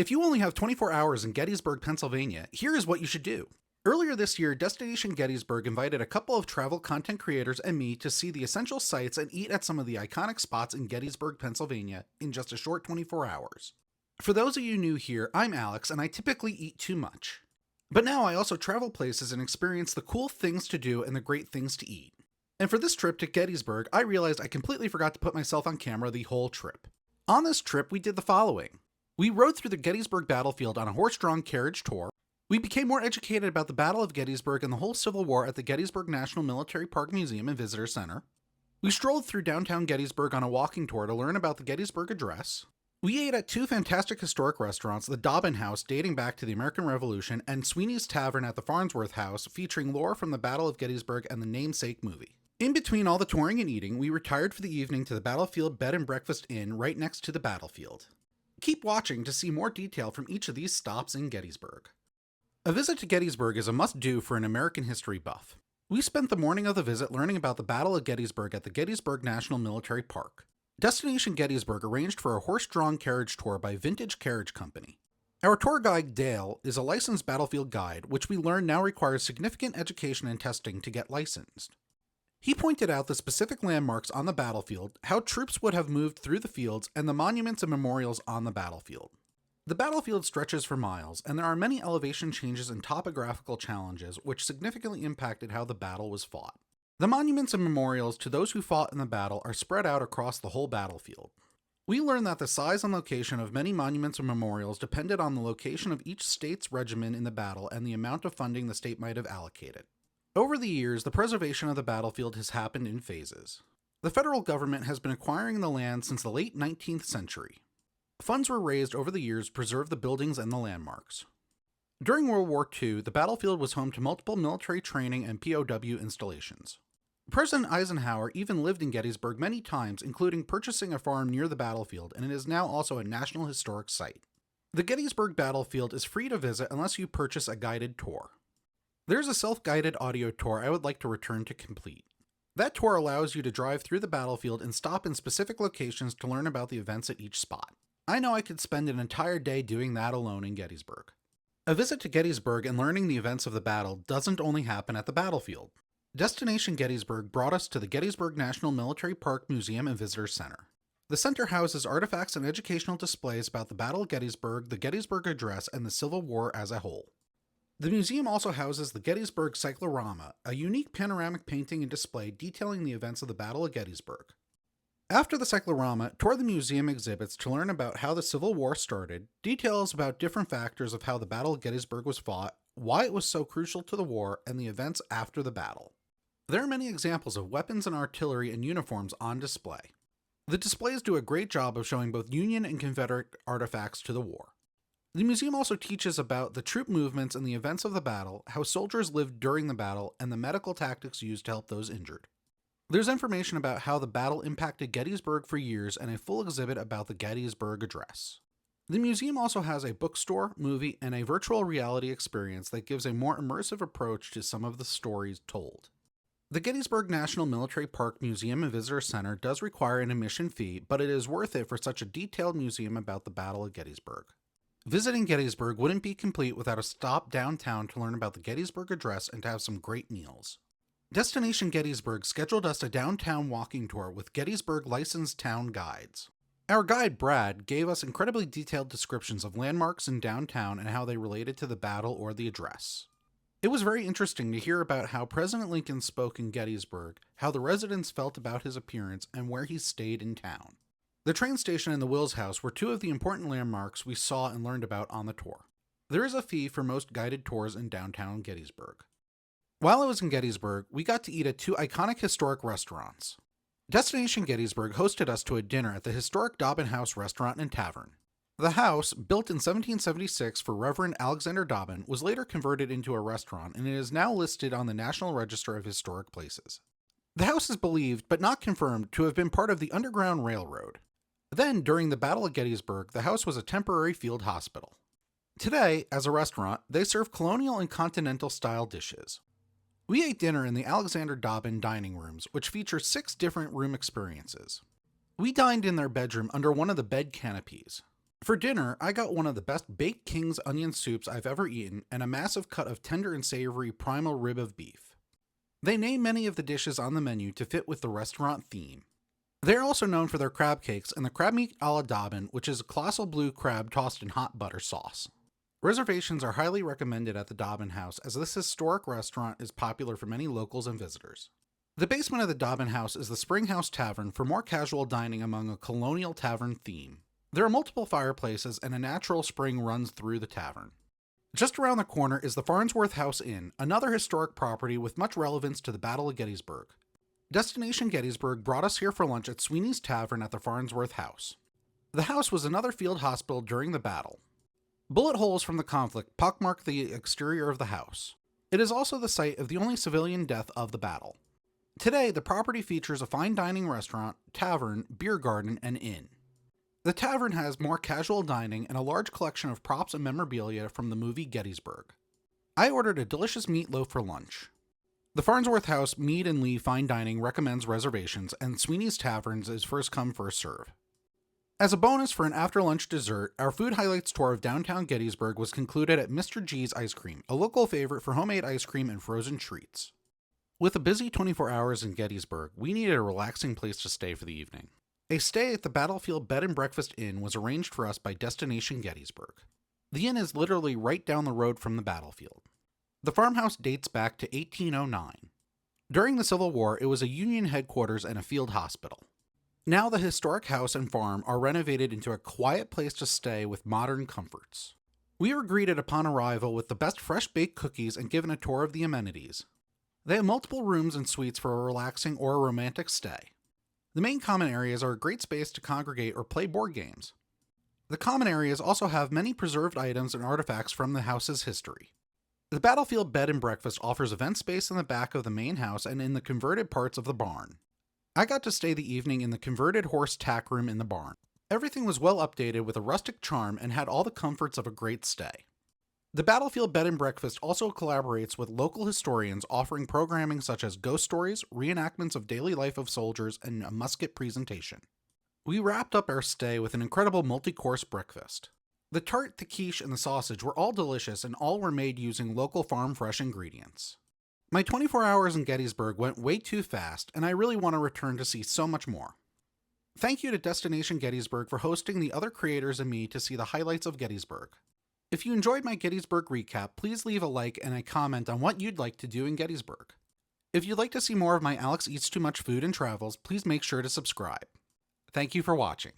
If you only have 24 hours in Gettysburg, Pennsylvania, here is what you should do. Earlier this year, Destination Gettysburg invited a couple of travel content creators and me to see the essential sights and eat at some of the iconic spots in Gettysburg, Pennsylvania in just a short 24 hours. For those of you new here, I'm Alex and I typically eat too much. But now I also travel places and experience the cool things to do and the great things to eat. And for this trip to Gettysburg, I realized I completely forgot to put myself on camera the whole trip. On this trip, we did the following. We rode through the Gettysburg battlefield on a horse-drawn carriage tour. We became more educated about the Battle of Gettysburg and the whole Civil War at the Gettysburg National Military Park Museum and Visitor Center. We strolled through downtown Gettysburg on a walking tour to learn about the Gettysburg Address. We ate at two fantastic historic restaurants, the Dobbin House dating back to the American Revolution and Sweney's Tavern at the Farnsworth House featuring lore from the Battle of Gettysburg and the namesake movie. In between all the touring and eating, we retired for the evening to the Battlefield Bed and Breakfast Inn right next to the battlefield. Keep watching to see more detail from each of these stops in Gettysburg. A visit to Gettysburg is a must-do for an American history buff. We spent the morning of the visit learning about the Battle of Gettysburg at the Gettysburg National Military Park. Destination Gettysburg arranged for a horse-drawn carriage tour by Vintage Carriage Company. Our tour guide, Dale, is a licensed battlefield guide, which we learn now requires significant education and testing to get licensed. He pointed out the specific landmarks on the battlefield, how troops would have moved through the fields, and the monuments and memorials on the battlefield. The battlefield stretches for miles, and there are many elevation changes and topographical challenges which significantly impacted how the battle was fought. The monuments and memorials to those who fought in the battle are spread out across the whole battlefield. We learned that the size and location of many monuments and memorials depended on the location of each state's regiment in the battle and the amount of funding the state might have allocated. Over the years, the preservation of the battlefield has happened in phases. The federal government has been acquiring the land since the late 19th century. Funds were raised over the years to preserve the buildings and the landmarks. During World War II, the battlefield was home to multiple military training and POW installations. President Eisenhower even lived in Gettysburg many times, including purchasing a farm near the battlefield, and it is now also a National Historic Site. The Gettysburg battlefield is free to visit unless you purchase a guided tour. There's a self-guided audio tour I would like to return to complete. That tour allows you to drive through the battlefield and stop in specific locations to learn about the events at each spot. I know I could spend an entire day doing that alone in Gettysburg. A visit to Gettysburg and learning the events of the battle doesn't only happen at the battlefield. Destination Gettysburg brought us to the Gettysburg National Military Park Museum and Visitor Center. The center houses artifacts and educational displays about the Battle of Gettysburg, the Gettysburg Address, and the Civil War as a whole. The museum also houses the Gettysburg Cyclorama, a unique panoramic painting and display detailing the events of the Battle of Gettysburg. After the Cyclorama, tour the museum exhibits to learn about how the Civil War started, details about different factors of how the Battle of Gettysburg was fought, why it was so crucial to the war, and the events after the battle. There are many examples of weapons and artillery and uniforms on display. The displays do a great job of showing both Union and Confederate artifacts to the war. The museum also teaches about the troop movements and the events of the battle, how soldiers lived during the battle, and the medical tactics used to help those injured. There's information about how the battle impacted Gettysburg for years and a full exhibit about the Gettysburg Address. The museum also has a bookstore, movie, and a virtual reality experience that gives a more immersive approach to some of the stories told. The Gettysburg National Military Park Museum and Visitor Center does require an admission fee, but it is worth it for such a detailed museum about the Battle of Gettysburg. Visiting Gettysburg wouldn't be complete without a stop downtown to learn about the Gettysburg Address and to have some great meals. Destination Gettysburg scheduled us a downtown walking tour with Gettysburg licensed town guides. Our guide, Brad, gave us incredibly detailed descriptions of landmarks in downtown and how they related to the battle or the address. It was very interesting to hear about how President Lincoln spoke in Gettysburg, how the residents felt about his appearance, and where he stayed in town. The train station and the Wills House were two of the important landmarks we saw and learned about on the tour. There is a fee for most guided tours in downtown Gettysburg. While I was in Gettysburg, we got to eat at two iconic historic restaurants. Destination Gettysburg hosted us to a dinner at the historic Dobbin House restaurant and tavern. The house, built in 1776 for Reverend Alexander Dobbin, was later converted into a restaurant and it is now listed on the National Register of Historic Places. The house is believed, but not confirmed, to have been part of the Underground Railroad. Then, during the Battle of Gettysburg, the house was a temporary field hospital. Today, as a restaurant, they serve colonial and continental-style dishes. We ate dinner in the Alexander Dobbin dining rooms, which feature 6 different room experiences. We dined in their bedroom under one of the bed canopies. For dinner, I got one of the best baked king's onion soups I've ever eaten and a massive cut of tender and savory primal rib of beef. They name many of the dishes on the menu to fit with the restaurant theme. They are also known for their crab cakes and the crab meat a la Dobbin, which is a colossal blue crab tossed in hot butter sauce. Reservations are highly recommended at the Dobbin House, as this historic restaurant is popular for many locals and visitors. The basement of the Dobbin House is the Spring House Tavern for more casual dining among a colonial tavern theme. There are multiple fireplaces and a natural spring runs through the tavern. Just around the corner is the Farnsworth House Inn, another historic property with much relevance to the Battle of Gettysburg. Destination Gettysburg brought us here for lunch at Sweney's Tavern at the Farnsworth House. The house was another field hospital during the battle. Bullet holes from the conflict pockmarked the exterior of the house. It is also the site of the only civilian death of the battle. Today, the property features a fine dining restaurant, tavern, beer garden, and inn. The tavern has more casual dining and a large collection of props and memorabilia from the movie Gettysburg. I ordered a delicious meatloaf for lunch. The Farnsworth House Mead and Lee Fine Dining recommends reservations, and Sweeney's Taverns is first come, first serve. As a bonus for an after-lunch dessert, our food highlights tour of downtown Gettysburg was concluded at Mr. G's Ice Cream, a local favorite for homemade ice cream and frozen treats. With a busy 24 hours in Gettysburg, we needed a relaxing place to stay for the evening. A stay at the Battlefield Bed and Breakfast Inn was arranged for us by Destination Gettysburg. The inn is literally right down the road from the battlefield. The farmhouse dates back to 1809. During the Civil War, it was a Union headquarters and a field hospital. Now the historic house and farm are renovated into a quiet place to stay with modern comforts. We were greeted upon arrival with the best fresh-baked cookies and given a tour of the amenities. They have multiple rooms and suites for a relaxing or a romantic stay. The main common areas are a great space to congregate or play board games. The common areas also have many preserved items and artifacts from the house's history. The Battlefield Bed and Breakfast offers event space in the back of the main house and in the converted parts of the barn. I got to stay the evening in the converted horse tack room in the barn. Everything was well updated with a rustic charm and had all the comforts of a great stay. The Battlefield Bed and Breakfast also collaborates with local historians, offering programming such as ghost stories, reenactments of daily life of soldiers, and a musket presentation. We wrapped up our stay with an incredible multi-course breakfast. The tart, the quiche, and the sausage were all delicious, and all were made using local farm-fresh ingredients. My 24 hours in Gettysburg went way too fast, and I really want to return to see so much more. Thank you to Destination Gettysburg for hosting the other creators and me to see the highlights of Gettysburg. If you enjoyed my Gettysburg recap, please leave a like and a comment on what you'd like to do in Gettysburg. If you'd like to see more of my Alex Eats Too Much food and travels, please make sure to subscribe. Thank you for watching.